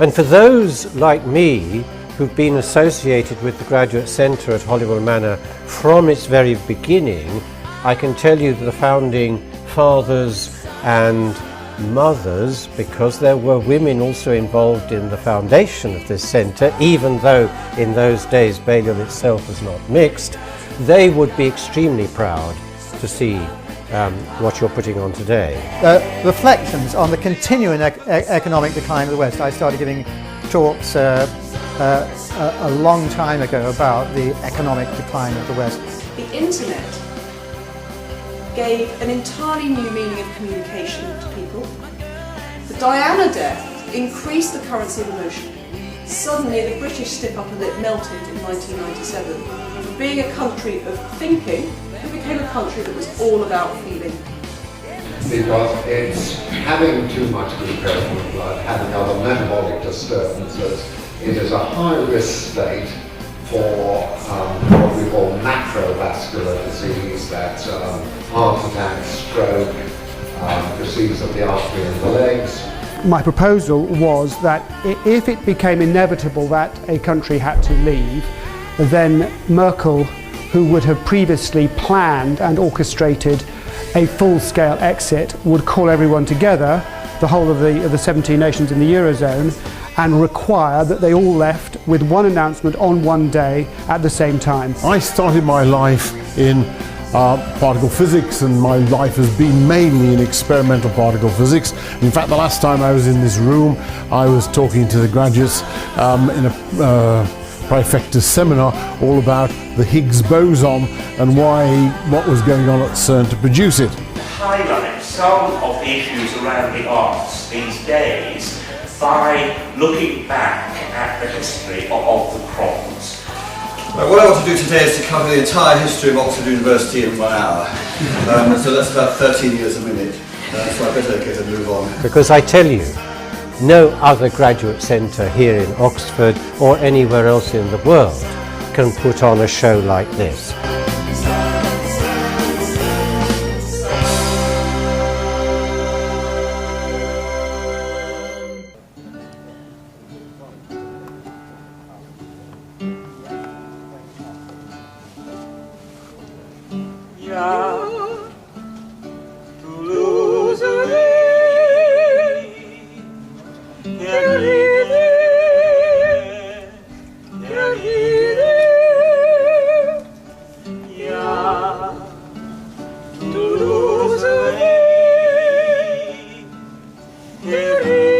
And for those like me who've been associated with the Graduate Centre at Holywell Manor from its very beginning, I can tell you that the founding fathers and mothers, because there were women also involved in the foundation of this centre, even though in those days Balliol itself was not mixed, they would be extremely proud to see what you're putting on today. Reflections on the continuing economic decline of the West. I started giving talks a long time ago about the economic decline of the West. The internet gave an entirely new meaning of communication to people. The Diana death increased the currency of emotion. Suddenly the British stiff upper lip melted in 1997. From being a country of thinking, it became a country that was all about feeling. Because it's having too much glucose in the blood, having other metabolic disturbances. It is a high-risk state for what we call macrovascular disease, that's heart attack, stroke, disease of the artery in the legs. My proposal was that if it became inevitable that a country had to leave, then Merkel, who would have previously planned and orchestrated a full-scale exit, would call everyone together, the whole of the 17 nations in the Eurozone, and require that they all left with one announcement on one day at the same time. I started my life in particle physics, and my life has been mainly in experimental particle physics. In fact, the last time I was in this room, I was talking to the graduates in a Prefectus seminar all about the Higgs boson and what was going on at CERN to produce it. Highlight some of the issues around the arts these days by looking back at the history of the Profs. What I want to do today is to cover the entire history of Oxford University in 1 hour. So that's about 13 years a minute, so I better get a move on. Because I tell you, no other graduate centre here in Oxford or anywhere else in the world can put on a show like this. To lose a day,